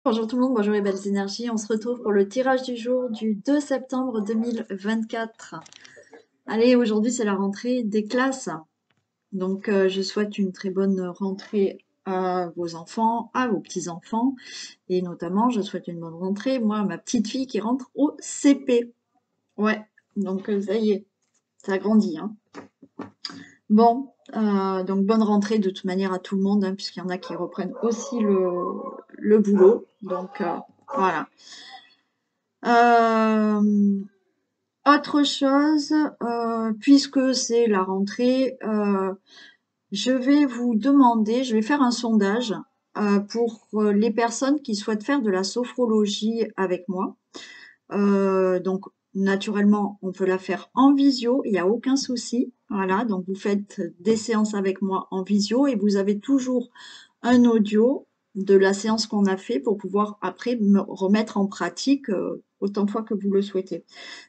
Bonjour tout le monde, bonjour les belles énergies. On se retrouve pour le tirage du jour du 2 septembre 2024. Allez, aujourd'hui c'est la rentrée des classes. Donc je souhaite une très bonne rentrée à vos enfants, à vos petits-enfants. Et notamment, je souhaite une bonne rentrée, moi, à ma petite fille qui rentre au CP. Ouais, donc ça y est, ça grandit, hein. Bon, donc bonne rentrée de toute manière à tout le monde, hein, puisqu'il y en a qui reprennent aussi le boulot. Donc voilà. Autre chose, puisque c'est la rentrée, je vais vous demander, je vais faire un sondage pour les personnes qui souhaitent faire de la sophrologie avec moi. Donc, naturellement, on peut la faire en visio, il n'y a aucun souci. Voilà, donc vous faites des séances avec moi en visio et vous avez toujours un audio de la séance qu'on a fait pour pouvoir après me remettre en pratique autant de fois que vous le souhaitez.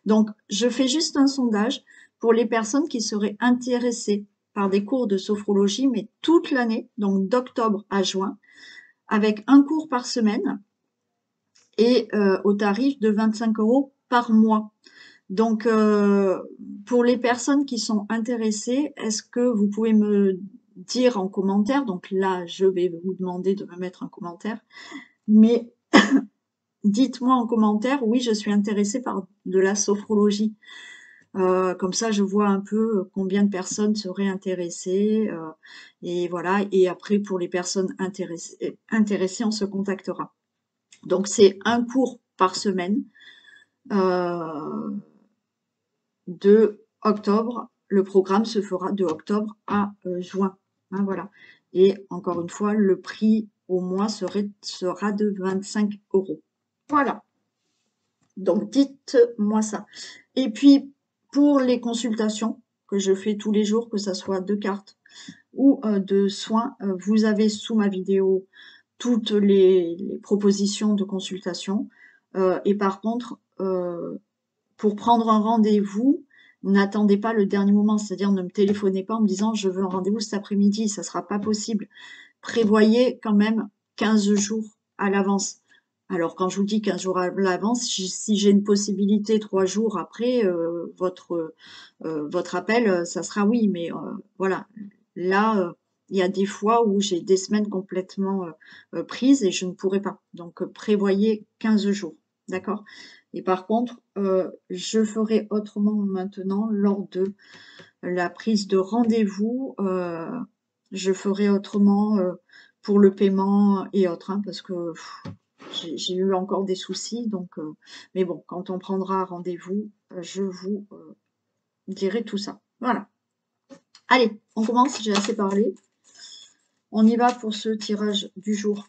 Donc, je fais juste un sondage pour les personnes qui seraient intéressées par des cours de sophrologie, mais toute l'année, donc d'octobre à juin, avec un cours par semaine et au tarif de 25 € par mois. Donc, pour les personnes qui sont intéressées, est-ce que vous pouvez me dire en commentaire, donc là, je vais vous demander de me mettre un commentaire, mais dites-moi en commentaire, oui, je suis intéressée par de la sophrologie. Comme ça, je vois un peu combien de personnes seraient intéressées. Et voilà, et après, pour les personnes intéressées, on se contactera. Donc, c'est un cours par semaine. De octobre, le programme se fera de octobre à juin. Hein, voilà. Et encore une fois, le prix au mois sera de 25 €. Voilà. Donc, dites-moi ça. Et puis, pour les consultations que je fais tous les jours, que ce soit de cartes ou de soins, vous avez sous ma vidéo toutes les propositions de consultation. Et par contre, pour prendre un rendez-vous, n'attendez pas le dernier moment, c'est-à-dire ne me téléphonez pas en me disant je veux un rendez-vous cet après-midi, ça sera pas possible. Prévoyez quand même 15 jours à l'avance. Alors quand je vous dis 15 jours à l'avance, si j'ai une possibilité 3 jours après votre appel, ça sera oui, mais voilà. Là, il y a des fois où j'ai des semaines complètement prises et je ne pourrai pas. Donc prévoyez 15 jours, d'accord? Et par contre, je ferai autrement maintenant lors de la prise de rendez-vous. Je ferai autrement pour le paiement et autres, hein, parce que j'ai eu encore des soucis. Donc, mais bon, quand on prendra rendez-vous, je vous dirai tout ça. Voilà. Allez, on commence, j'ai assez parlé. On y va pour ce tirage du jour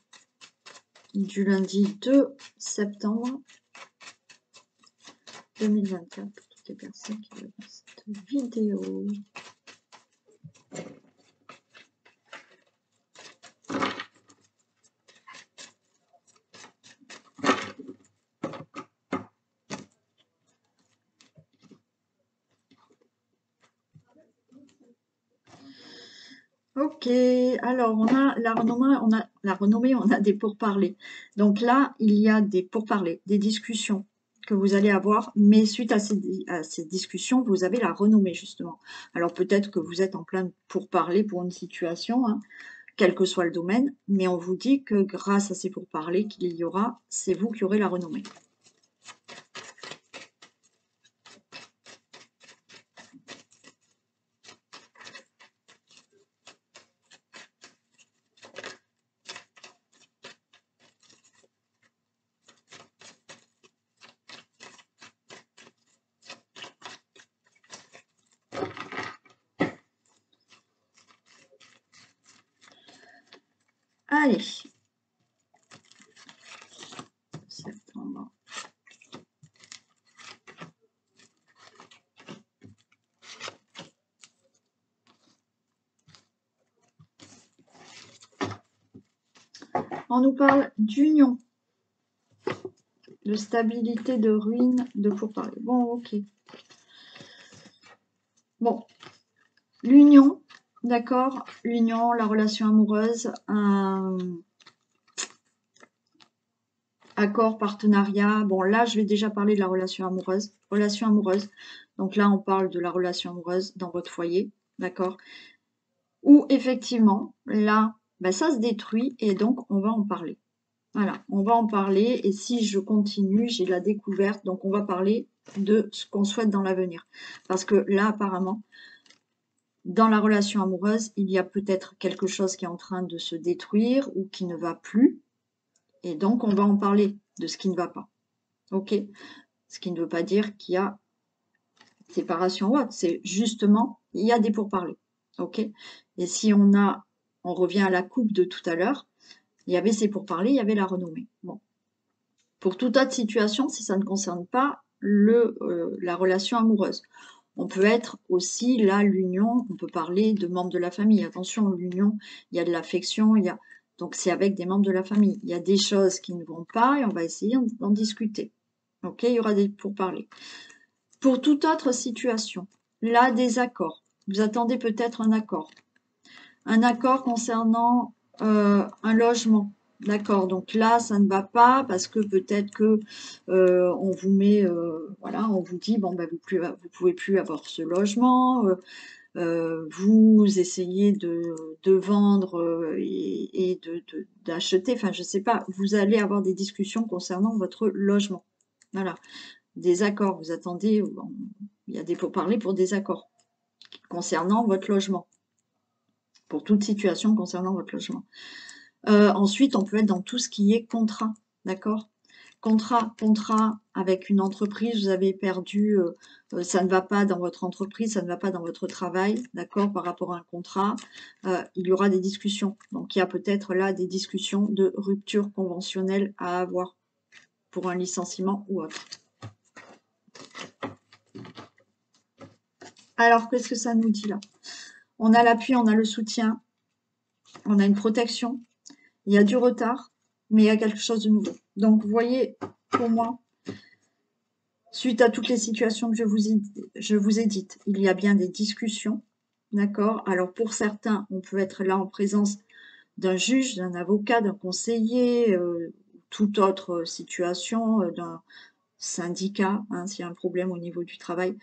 du lundi 2 septembre 2024 pour toutes les personnes qui regardent cette vidéo. Ok, alors on a la renommée, on a des pourparlers. Donc là, il y a des pourparlers, des discussions que vous allez avoir, mais suite à ces discussions, vous avez la renommée justement. Alors peut-être que vous êtes en plein pourparlers pour une situation, hein, quel que soit le domaine, mais on vous dit que grâce à ces pourparlers qu'il y aura, c'est vous qui aurez la renommée. Allez, septembre. On nous parle d'union, de stabilité, de ruine, de pourparlers. Bon, ok. Bon, l'union, d'accord, l'union, la relation amoureuse, accord, partenariat. Bon, là, je vais déjà parler de la relation amoureuse. Relation amoureuse. Donc là, on parle de la relation amoureuse dans votre foyer, d'accord? Où effectivement, là, ben, ça se détruit et donc on va en parler. Voilà, on va en parler et si je continue, j'ai la découverte, donc on va parler de ce qu'on souhaite dans l'avenir. Parce que là, apparemment, dans la relation amoureuse, il y a peut-être quelque chose qui est en train de se détruire ou qui ne va plus. Et donc, on va en parler de ce qui ne va pas. OK? Ce qui ne veut pas dire qu'il y a séparation ou autre. C'est justement, il y a des pourparlers. OK? Et si on revient à la coupe de tout à l'heure, il y avait ces pourparlers, il y avait la renommée. Bon. Pour toute autre situation, si ça ne concerne pas la relation amoureuse. On peut être aussi là, l'union, on peut parler de membres de la famille. Attention, l'union, il y a de l'affection, donc c'est avec des membres de la famille. Il y a des choses qui ne vont pas et on va essayer d'en discuter. Ok, il y aura des pourparlers. Pour toute autre situation, là, des accords. Vous attendez peut-être un accord. Un accord concernant un logement. D'accord, donc là, ça ne va pas parce que peut-être que on vous met, voilà, on vous dit, bon, ben, vous pouvez plus avoir ce logement, vous essayez de vendre et d'acheter, enfin, je sais pas, vous allez avoir des discussions concernant votre logement. Voilà, des accords, vous attendez, il y a des pourparlers pour des accords concernant votre logement, pour toute situation concernant votre logement. Ensuite, on peut être dans tout ce qui est contrat, d'accord? Contrat avec une entreprise, vous avez perdu, ça ne va pas dans votre entreprise, ça ne va pas dans votre travail, d'accord, par rapport à un contrat, il y aura des discussions. Donc, il y a peut-être là des discussions de rupture conventionnelle à avoir pour un licenciement ou autre. Alors, qu'est-ce que ça nous dit là? On a l'appui, on a le soutien, on a une protection, il y a du retard, mais il y a quelque chose de nouveau. Donc, vous voyez, pour moi, suite à toutes les situations que je vous ai dites, il y a bien des discussions, d'accord? Alors, pour certains, on peut être là en présence d'un juge, d'un avocat, d'un conseiller, toute autre situation, d'un syndicat, hein, s'il y a un problème au niveau du travail.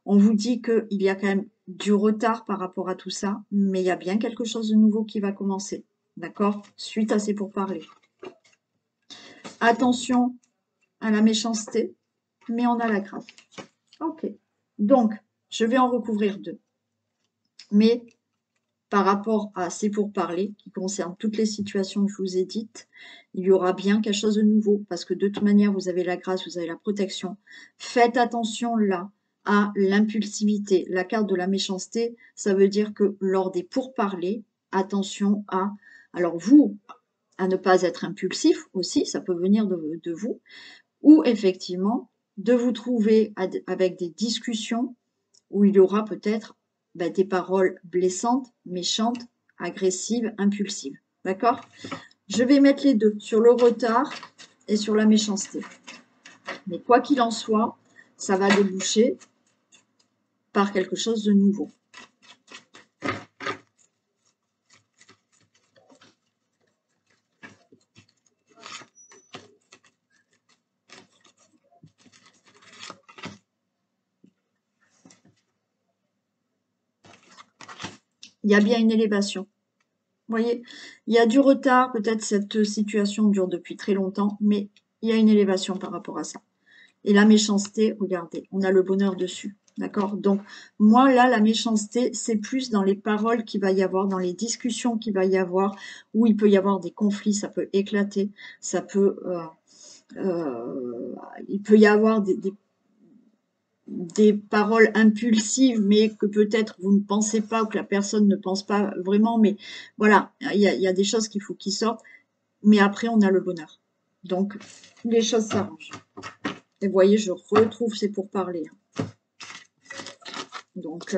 On vous dit qu'il y a quand même du retard par rapport à tout ça, mais il y a bien quelque chose de nouveau qui va commencer, d'accord? Suite à ces pourparlers. Attention à la méchanceté, mais on a la grâce. Ok. Donc, je vais en recouvrir deux. Mais par rapport à ces pourparlers, qui concernent toutes les situations que je vous ai dites, il y aura bien quelque chose de nouveau, parce que de toute manière, vous avez la grâce, vous avez la protection. Faites attention là à l'impulsivité. La carte de la méchanceté, ça veut dire que lors des pourparlers, attention à, alors vous, à ne pas être impulsif aussi, ça peut venir de vous, ou effectivement de vous trouver avec des discussions où il y aura peut-être des paroles blessantes, méchantes, agressives, impulsives. D'accord? Je vais mettre les deux, sur le retard et sur la méchanceté. Mais quoi qu'il en soit, ça va déboucher par quelque chose de nouveau. Il y a bien une élévation. Vous voyez, il y a du retard, peut-être cette situation dure depuis très longtemps, mais il y a une élévation par rapport à ça. Et la méchanceté, regardez, on a le bonheur dessus. D'accord? Donc, moi, là, la méchanceté, c'est plus dans les paroles qu'il va y avoir, dans les discussions qu'il va y avoir, où il peut y avoir des conflits, ça peut éclater, ça peut, il peut y avoir des paroles impulsives, mais que peut-être vous ne pensez pas ou que la personne ne pense pas vraiment. Mais voilà, il y a des choses qu'il faut qu'ils sortent. Mais après, on a le bonheur. Donc, les choses s'arrangent. Et vous voyez, je retrouve ces pourparlers. Donc,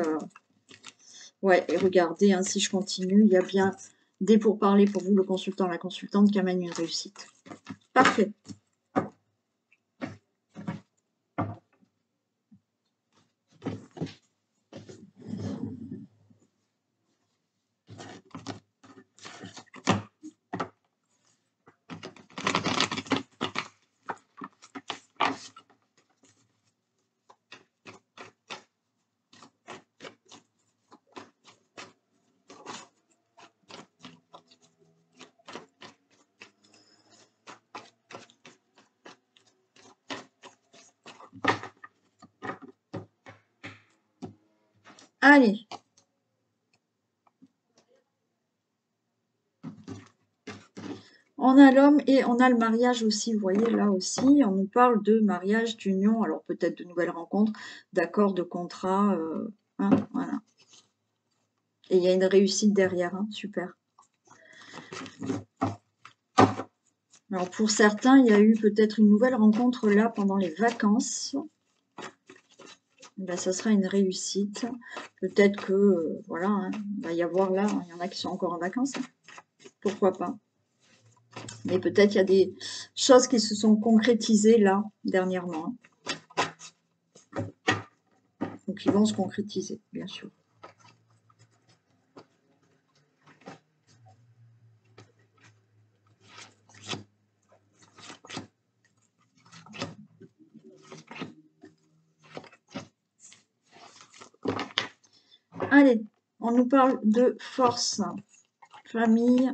ouais, et regardez, hein, si je continue, il y a bien des pourparlers pour vous, le consultant, la consultante, qui amène une réussite. Parfait. Allez. On a l'homme et on a le mariage aussi, vous voyez, là aussi, on nous parle de mariage, d'union, alors peut-être de nouvelles rencontres, d'accords, de contrats, hein, voilà. Et il y a une réussite derrière, hein, super. Alors pour certains, il y a eu peut-être une nouvelle rencontre là pendant les vacances. Ben, ça sera une réussite. Peut-être que, voilà, hein, il va y avoir là, il y en a qui sont encore en vacances, hein. Pourquoi pas. Mais peut-être il y a des choses qui se sont concrétisées là, dernièrement. Donc ils vont se concrétiser, bien sûr. Allez, on nous parle de force, famille.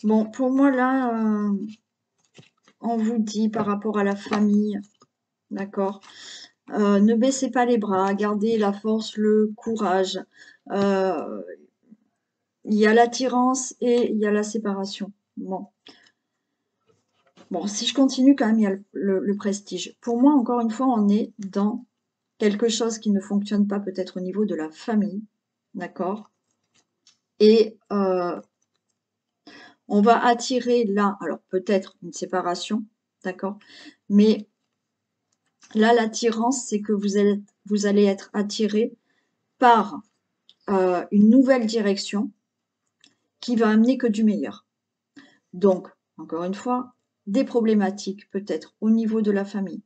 Bon, pour moi là, on vous dit par rapport à la famille, d'accord, ne baissez pas les bras, gardez la force, le courage. Il y a l'attirance et il y a la séparation. Bon. Bon, si je continue, quand même, il y a le prestige. Pour moi, encore une fois, on est dans quelque chose qui ne fonctionne pas peut-être au niveau de la famille, d'accord? Et on va attirer là, alors peut-être une séparation, d'accord? Mais là, l'attirance, c'est que vous allez être attiré par une nouvelle direction qui va amener que du meilleur. Donc, encore une fois, des problématiques peut-être au niveau de la famille,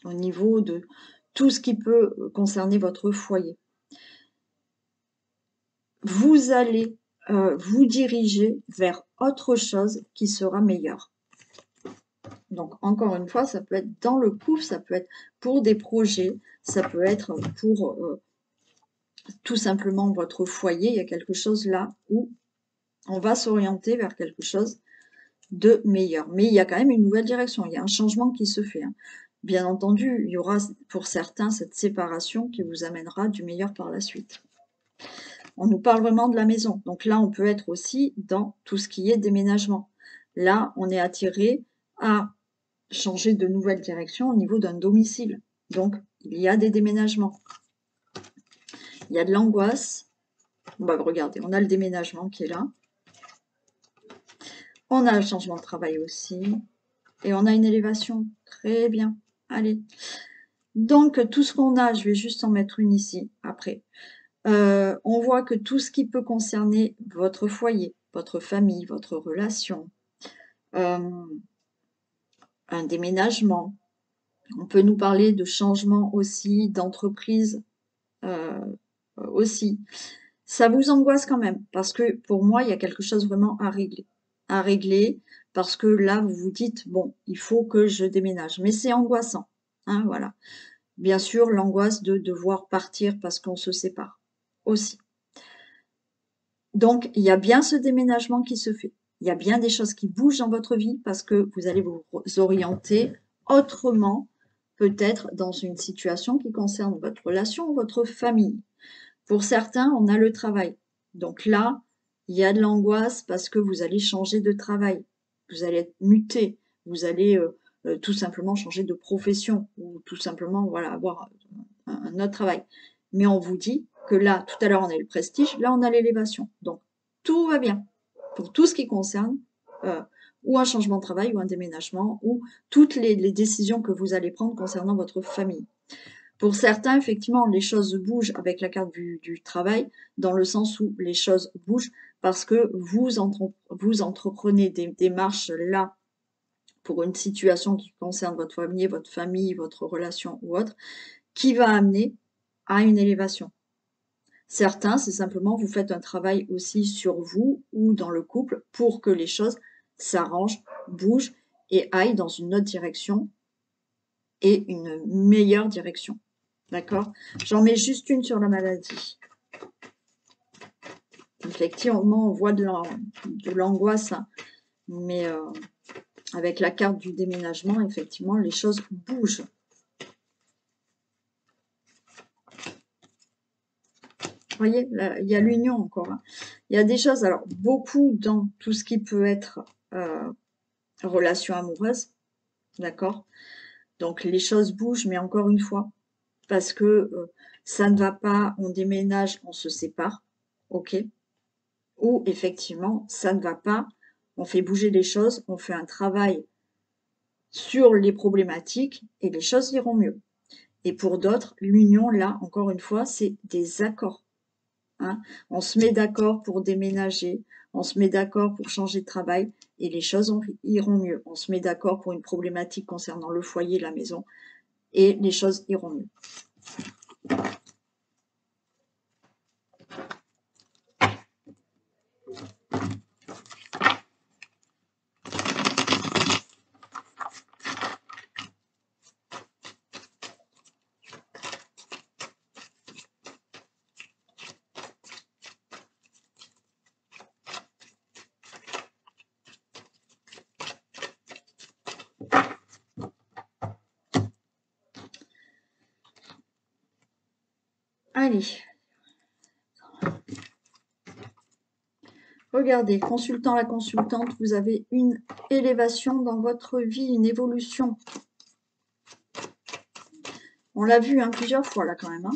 au niveau de tout ce qui peut concerner votre foyer. Vous allez vous diriger vers autre chose qui sera meilleure. Donc, encore une fois, ça peut être dans le couple, ça peut être pour des projets, ça peut être pour tout simplement votre foyer. Il y a quelque chose là où on va s'orienter vers quelque chose de meilleur. Mais il y a quand même une nouvelle direction, il y a un changement qui se fait, hein. Bien entendu, il y aura pour certains cette séparation qui vous amènera du meilleur par la suite. On nous parle vraiment de la maison. Donc là, on peut être aussi dans tout ce qui est déménagement. Là, on est attiré à changer de nouvelle direction au niveau d'un domicile. Donc, il y a des déménagements. Il y a de l'angoisse. Bah, regardez, on a le déménagement qui est là. On a le changement de travail aussi. Et on a une élévation. Très bien. Allez. Donc, tout ce qu'on a, je vais juste en mettre une ici, après. On voit que tout ce qui peut concerner votre foyer, votre famille, votre relation, un déménagement, on peut nous parler de changement aussi, d'entreprise aussi. Ça vous angoisse quand même, parce que pour moi, il y a quelque chose vraiment à régler. À régler, parce que là, vous vous dites, bon, il faut que je déménage. Mais c'est angoissant, hein, voilà. Bien sûr, l'angoisse de devoir partir parce qu'on se sépare aussi. Donc, il y a bien ce déménagement qui se fait. Il y a bien des choses qui bougent dans votre vie parce que vous allez vous orienter autrement, peut-être dans une situation qui concerne votre relation ou votre famille. Pour certains, on a le travail. Donc là, il y a de l'angoisse parce que vous allez changer de travail. Vous allez être muté. Vous allez tout simplement changer de profession ou tout simplement voilà, avoir un autre travail. Mais on vous dit que là, tout à l'heure, on a le prestige, là, on a l'élévation. Donc, tout va bien pour tout ce qui concerne ou un changement de travail ou un déménagement ou toutes les décisions que vous allez prendre concernant votre famille. Pour certains, effectivement, les choses bougent avec la carte du travail, dans le sens où les choses bougent parce que vous entreprenez des démarches là pour une situation qui concerne votre famille, votre relation ou autre, qui va amener à une élévation. Certains, c'est simplement vous faites un travail aussi sur vous ou dans le couple pour que les choses s'arrangent, bougent et aillent dans une autre direction et une meilleure direction. D'accord? J'en mets juste une sur la maladie. Effectivement, on voit de l'angoisse, hein, mais Avec la carte du déménagement, effectivement, les choses bougent. Vous voyez, là, il y a l'union encore. Hein. Il y a des choses, alors beaucoup dans tout ce qui peut être relation amoureuse, d'accord? Donc les choses bougent, mais encore une fois, parce que ça ne va pas, on déménage, on se sépare, ok? Ou effectivement, ça ne va pas, on fait bouger les choses, on fait un travail sur les problématiques et les choses iront mieux. Et pour d'autres, l'union, là, encore une fois, c'est des accords. Hein. On se met d'accord pour déménager, on se met d'accord pour changer de travail et les choses iront mieux. On se met d'accord pour une problématique concernant le foyer, la maison et les choses iront mieux. Allez. Regardez, consultant la consultante, vous avez une élévation dans votre vie, une évolution. On l'a vu hein, plusieurs fois là quand même. Hein.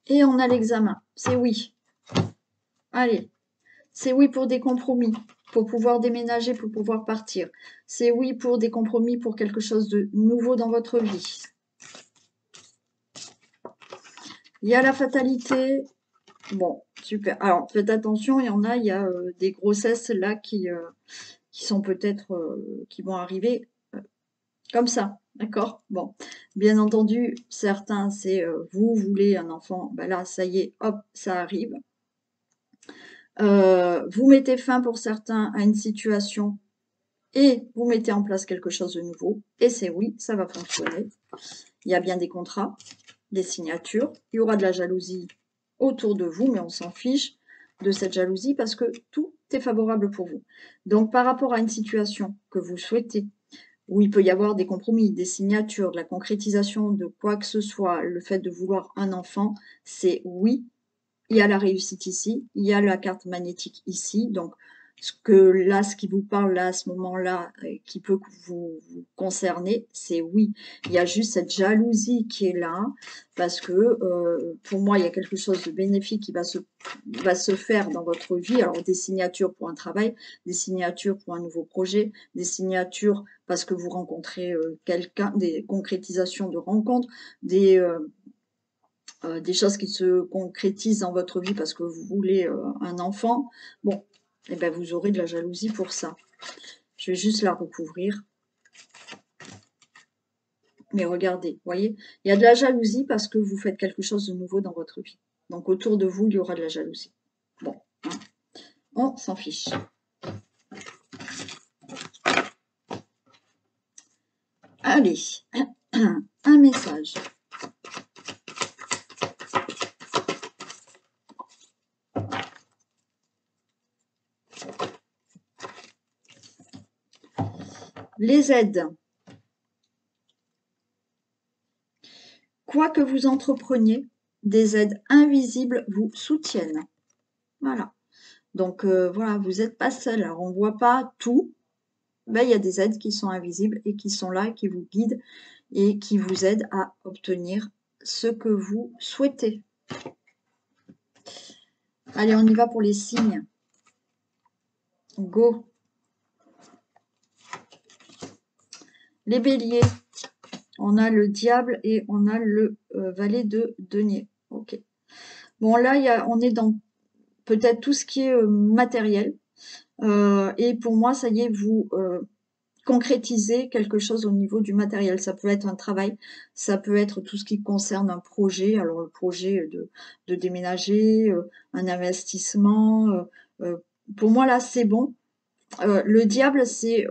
Et on a l'examen. C'est oui. Allez. C'est oui pour des compromis, pour pouvoir déménager, pour pouvoir partir. C'est oui pour des compromis, pour quelque chose de nouveau dans votre vie. Il y a la fatalité. Bon, super. Alors, faites attention, il y a des grossesses là qui sont peut-être, qui vont arriver comme ça. D'accord. Bon, bien entendu, certains, c'est vous voulez un enfant, ben là, ça y est, hop, ça arrive. Vous mettez fin pour certains à une situation et vous mettez en place quelque chose de nouveau. Et c'est oui, ça va fonctionner. Il y a bien des contrats, des signatures. Il y aura de la jalousie autour de vous, mais on s'en fiche de cette jalousie parce que tout est favorable pour vous. Donc, par rapport à une situation que vous souhaitez, où il peut y avoir des compromis, des signatures, de la concrétisation de quoi que ce soit, le fait de vouloir un enfant, c'est oui. Il y a la réussite ici, il y a la carte magnétique ici. Donc, ce qui vous parle là, à ce moment-là, qui peut vous concerner, c'est oui. Il y a juste cette jalousie qui est là, parce que pour moi, il y a quelque chose de bénéfique qui va se faire dans votre vie. Alors, des signatures pour un travail, des signatures pour un nouveau projet, des signatures parce que vous rencontrez quelqu'un, des concrétisations de rencontres, des choses qui se concrétisent dans votre vie parce que vous voulez un enfant, bon, eh ben vous aurez de la jalousie pour ça. Je vais juste la recouvrir. Mais regardez, vous voyez, il y a de la jalousie parce que vous faites quelque chose de nouveau dans votre vie. Donc autour de vous, il y aura de la jalousie. Bon, hein, on s'en fiche. Allez, un message. Les aides. Quoi que vous entrepreniez, des aides invisibles vous soutiennent. Voilà. Donc voilà, vous n'êtes pas seul. Alors on ne voit pas tout. Ben, il y a des aides qui sont invisibles et qui sont là, qui vous guident et qui vous aident à obtenir ce que vous souhaitez. Allez, on y va pour les signes. Go. Les béliers. On a le diable et on a le valet de denier. Ok. Bon, là, on est dans peut-être tout ce qui est matériel. Et pour moi, ça y est, vous concrétiser quelque chose au niveau du matériel. Ça peut être un travail, ça peut être tout ce qui concerne un projet. Alors le projet de déménager, un investissement, pour moi, là, c'est bon. Le diable, c'est,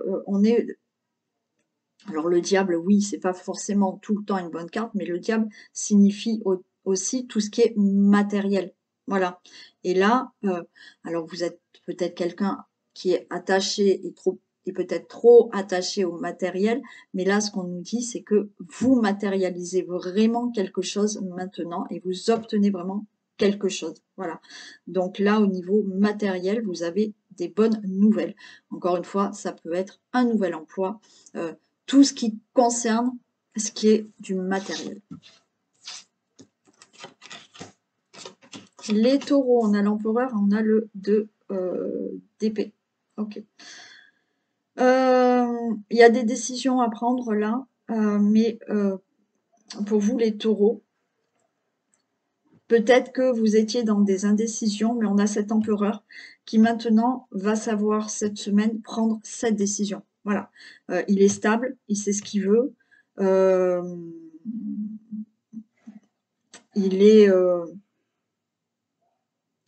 alors le diable, oui, c'est pas forcément tout le temps une bonne carte, mais le diable signifie aussi tout ce qui est matériel. Voilà. Et là, alors vous êtes peut-être quelqu'un qui est attaché et peut-être trop attaché au matériel, mais là, ce qu'on nous dit, c'est que vous matérialisez vraiment quelque chose maintenant et vous obtenez vraiment quelque chose. Voilà. Donc là, au niveau matériel, vous avez des bonnes nouvelles. Encore une fois, ça peut être un nouvel emploi, tout ce qui concerne ce qui est du matériel. Les taureaux, on a l'empereur, on a le 2 d'épée. Ok. Il y a des décisions à prendre là, mais pour vous les taureaux, peut-être que vous étiez dans des indécisions, mais on a cet empereur qui maintenant va savoir cette semaine prendre cette décision. Voilà. Il est stable, il sait ce qu'il veut. Il est,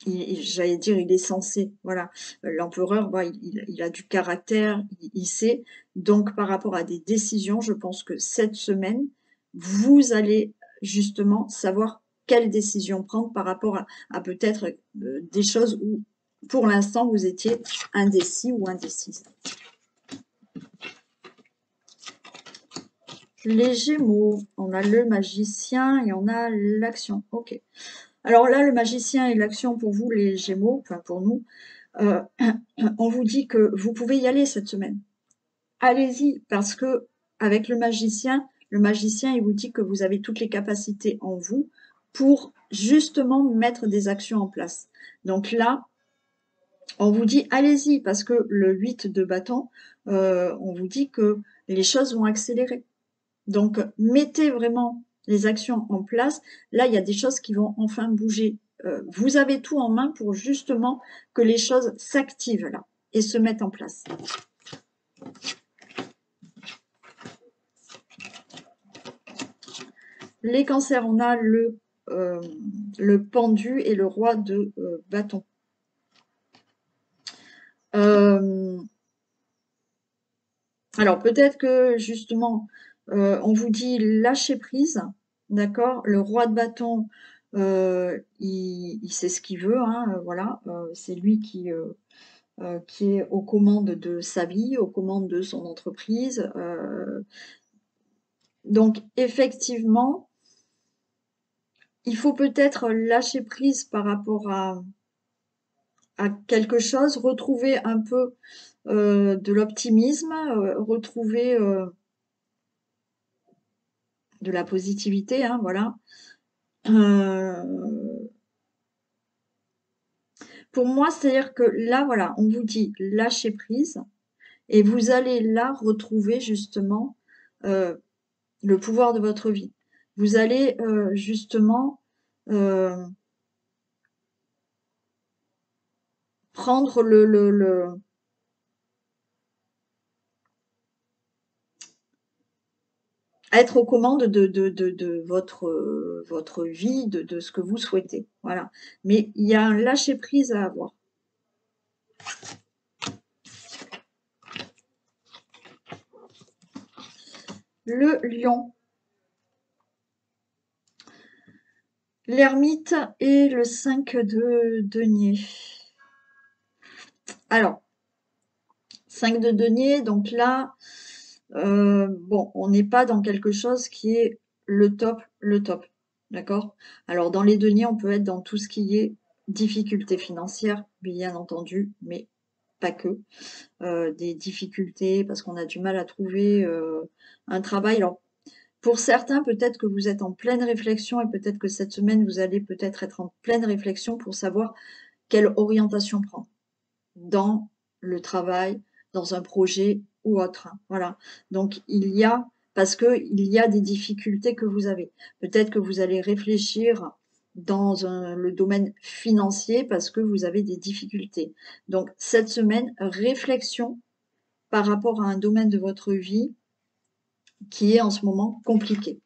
j'allais dire, il est censé. Voilà. L'empereur, bah, il a du caractère, il sait. Donc, par rapport à des décisions, je pense que cette semaine, vous allez justement savoir quelle décision prendre par rapport à peut-être des choses où, pour l'instant, vous étiez indécis ou indécise. Les Gémeaux, on a le magicien et on a l'action. Ok. Alors là, le magicien et l'action pour vous, les Gémeaux, enfin pour nous, on vous dit que vous pouvez y aller cette semaine. Allez-y, parce que avec le magicien, il vous dit que vous avez toutes les capacités en vous pour justement mettre des actions en place. Donc là, on vous dit allez-y, parce que le 8 de bâton, on vous dit que les choses vont accélérer. Donc, mettez vraiment les actions en place. Là, il y a des choses qui vont enfin bouger. Vous avez tout en main pour justement que les choses s'activent là et se mettent en place. Les cancers, on a le pendu et le roi de bâton. Alors, peut-être que justement, on vous dit lâcher prise, d'accord? Le roi de bâton, il sait ce qu'il veut, hein, voilà. C'est lui qui est aux commandes de sa vie, aux commandes de son entreprise. Donc, effectivement, il faut peut-être lâcher prise par rapport à quelque chose, retrouver un peu de l'optimisme, retrouver de la positivité, hein, voilà. Pour moi, c'est-à-dire que là, voilà, on vous dit lâcher prise et vous allez là retrouver justement le pouvoir de votre vie. Vous allez justement prendre être aux commandes de votre vie, de ce que vous souhaitez. Voilà. Mais il y a un lâcher prise à avoir. Le lion. L'ermite et le 5 de denier. Alors, 5 de denier, donc là, bon, on n'est pas dans quelque chose qui est le top, d'accord? Alors, dans les deniers, on peut être dans tout ce qui est difficultés financières, bien entendu, mais pas que. Des difficultés parce qu'on a du mal à trouver un travail. Alors, pour certains, peut-être que vous êtes en pleine réflexion et peut-être que cette semaine, vous allez peut-être être en pleine réflexion pour savoir quelle orientation prendre dans le travail, dans un projet ou autre, hein, voilà. Donc parce qu'il y a des difficultés que vous avez. Peut-être que vous allez réfléchir dans le domaine financier parce que vous avez des difficultés. Donc cette semaine, réflexion par rapport à un domaine de votre vie qui est en ce moment compliqué.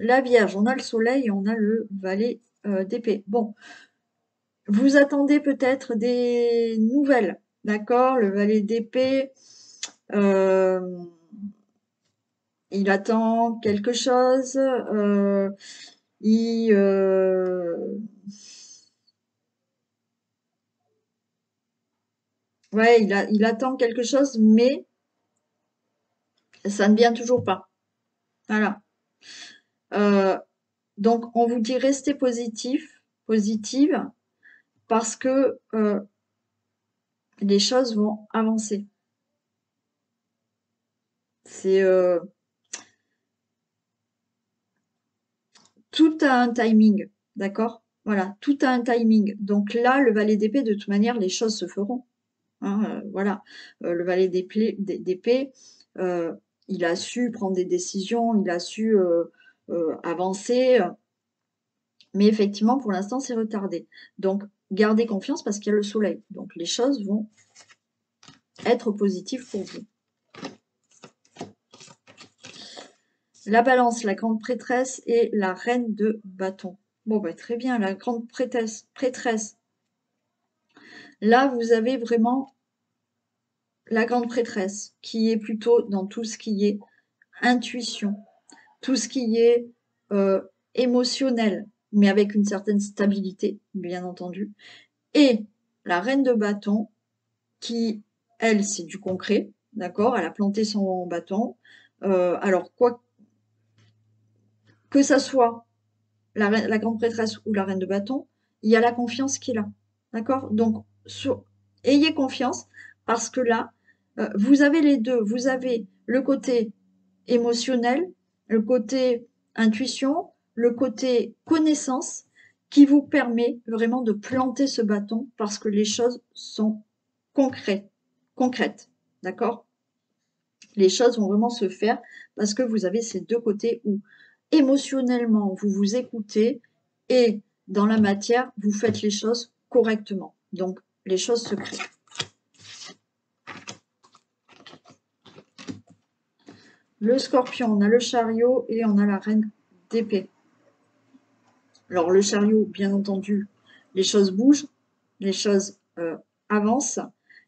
La Vierge, on a le soleil et on a le valet d'épée. Bon, vous attendez peut-être des nouvelles, d'accord? Le valet d'épée, euh, il attend quelque chose, il, ouais, il attend quelque chose, mais ça ne vient toujours pas. Voilà. Euh, donc, on vous dit restez positif, positive, parce que les choses vont avancer. C'est tout a un timing, d'accord? Voilà, tout a un timing. Donc là, le valet d'épée, de toute manière, les choses se feront. Hein, voilà, le valet d'épée, euh, il a su prendre des décisions, il a su avancer, mais effectivement, pour l'instant, c'est retardé. Donc, gardez confiance parce qu'il y a le soleil. Donc, les choses vont être positives pour vous. La balance, la grande prêtresse et la reine de bâton. Bon, bah, très bien, la grande prêtresse. Là, vous avez vraiment la grande prêtresse qui est plutôt dans tout ce qui est intuition, tout ce qui est émotionnel, mais avec une certaine stabilité, bien entendu. Et la reine de bâton qui, elle, c'est du concret, d'accord? Elle a planté son bâton. Alors, quoi que ça soit la grande prêtresse ou la reine de bâton, il y a la confiance qui est là. D'accord? Donc, ayez confiance parce que là, vous avez les deux. Vous avez le côté émotionnel, le côté intuition, le côté connaissance qui vous permet vraiment de planter ce bâton parce que les choses sont concrètes. D'accord? Les choses vont vraiment se faire parce que vous avez ces deux côtés où émotionnellement vous vous écoutez et dans la matière vous faites les choses correctement. Donc les choses se créent. Le scorpion, on a le chariot et on a la reine d'épée. Alors le chariot, bien entendu, les choses bougent, les choses avancent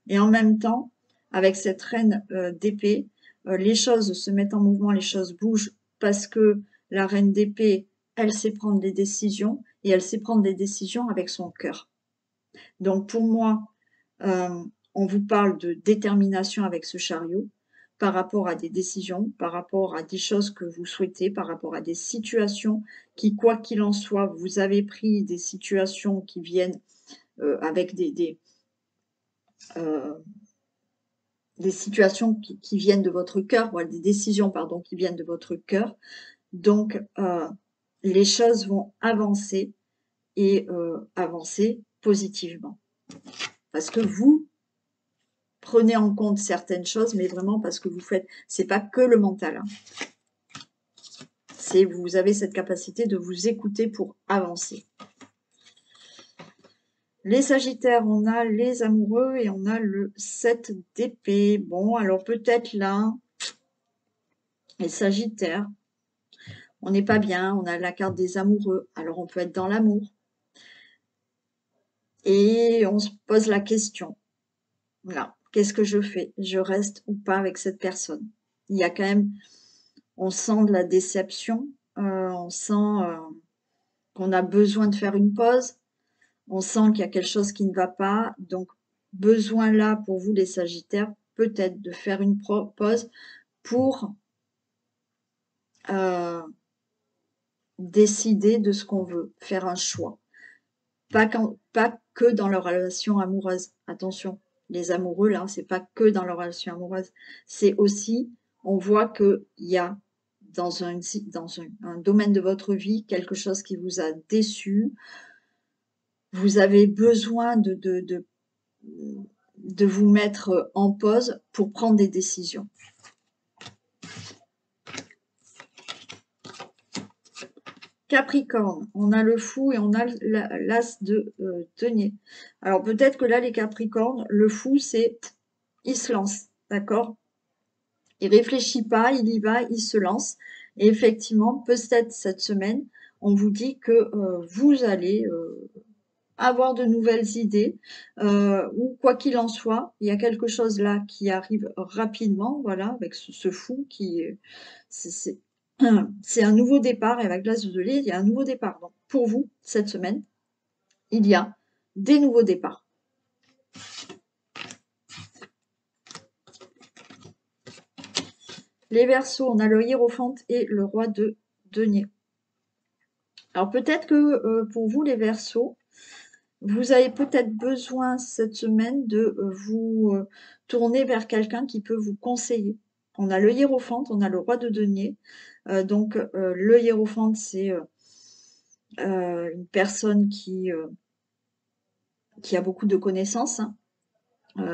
et en même temps, avec cette reine d'épée, les choses se mettent en mouvement, les choses bougent parce que la reine d'épée, elle sait prendre des décisions et elle sait prendre des décisions avec son cœur. Donc pour moi, on vous parle de détermination avec ce chariot par rapport à des décisions, par rapport à des choses que vous souhaitez, par rapport à des situations qui, quoi qu'il en soit, vous avez pris des situations qui viennent avec des situations qui viennent de votre cœur, voilà, des décisions, pardon, qui viennent de votre cœur. Donc, les choses vont avancer et avancer positivement. Parce que vous prenez en compte certaines choses, mais vraiment parce que vous faites, c'est pas que le mental. Hein. C'est vous avez cette capacité de vous écouter pour avancer. Les Sagittaires, on a les amoureux et on a le 7 d'épée. Bon, alors peut-être là, les Sagittaires, on n'est pas bien, on a la carte des amoureux, alors on peut être dans l'amour. Et on se pose la question, voilà, qu'est-ce que je fais? Je reste ou pas avec cette personne? Il y a quand même, on sent de la déception, on sent qu'on a besoin de faire une pause, on sent qu'il y a quelque chose qui ne va pas, donc besoin là pour vous les Sagittaires, peut-être de faire une pause pour décider de ce qu'on veut, faire un choix. Pas que dans leur relation amoureuse. Attention, les amoureux, là, c'est pas que dans leur relation amoureuse. C'est aussi, on voit qu'il y a dans un domaine de votre vie quelque chose qui vous a déçu. Vous avez besoin de vous mettre en pause pour prendre des décisions. Capricorne, on a le fou et on a l'as de denier. Alors peut-être que là, les Capricornes, le fou, c'est il se lance, d'accord? Il réfléchit pas, il y va, il se lance. Et effectivement, peut-être cette semaine, on vous dit que vous allez avoir de nouvelles idées, ou quoi qu'il en soit, il y a quelque chose là qui arrive rapidement, voilà, avec ce fou qui, c'est c'est un nouveau départ et avec glace de lait, il y a un nouveau départ. Donc pour vous, cette semaine, il y a des nouveaux départs. Les Verseaux, on a le Hiérophante et le roi de denier. Alors peut-être que pour vous, les Verseaux, vous avez peut-être besoin cette semaine de vous tourner vers quelqu'un qui peut vous conseiller. On a le Hiérophante, on a le roi de denier. Donc le Hiérophante, c'est une personne qui a beaucoup de connaissances, hein,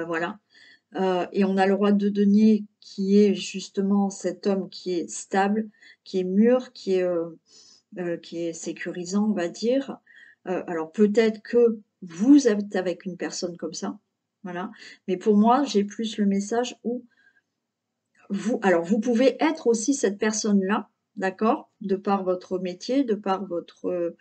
voilà. Et on a le roi de denier qui est justement cet homme qui est stable, qui est mûr, qui est sécurisant, on va dire. Alors peut-être que vous êtes avec une personne comme ça, voilà. Mais pour moi, j'ai plus le message où vous pouvez être aussi cette personne-là, d'accord? De par votre métier, de par votre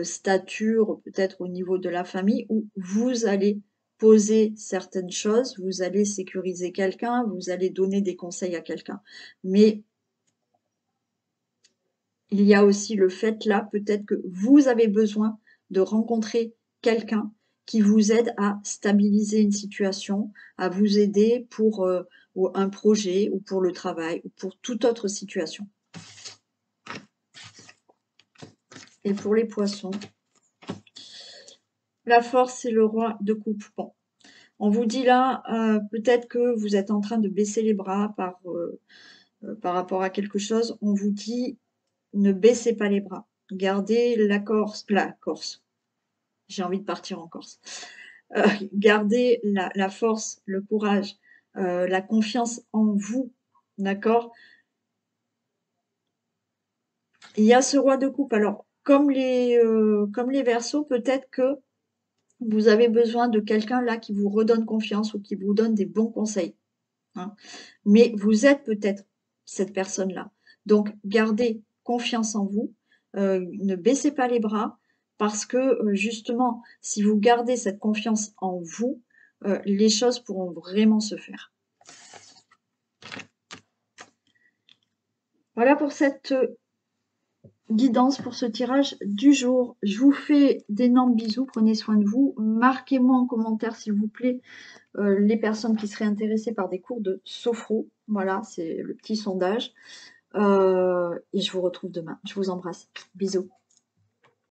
stature, peut-être au niveau de la famille, où vous allez poser certaines choses, vous allez sécuriser quelqu'un, vous allez donner des conseils à quelqu'un. Mais il y a aussi le fait là, peut-être que vous avez besoin de rencontrer quelqu'un qui vous aide à stabiliser une situation, à vous aider pour, ou un projet ou pour le travail ou pour toute autre situation. Et pour les poissons, la force, c'est le roi de coupe. Bon, on vous dit là, peut-être que vous êtes en train de baisser les bras par rapport à quelque chose. On vous dit, ne baissez pas les bras. Gardez la Corse. J'ai envie de partir en Corse. Gardez la force, le courage, la confiance en vous, d'accord? Il y a ce roi de coupe. Alors, comme les Verseaux, peut-être que vous avez besoin de quelqu'un là qui vous redonne confiance ou qui vous donne des bons conseils, hein. Mais vous êtes peut-être cette personne-là. Donc, gardez confiance en vous, ne baissez pas les bras parce que justement, si vous gardez cette confiance en vous, les choses pourront vraiment se faire. Voilà pour cette guidance, pour ce tirage du jour. Je vous fais d'énormes bisous, prenez soin de vous. Marquez-moi en commentaire, s'il vous plaît, les personnes qui seraient intéressées par des cours de sophro. Voilà, c'est le petit sondage. Et je vous retrouve demain. Je vous embrasse. Bisous.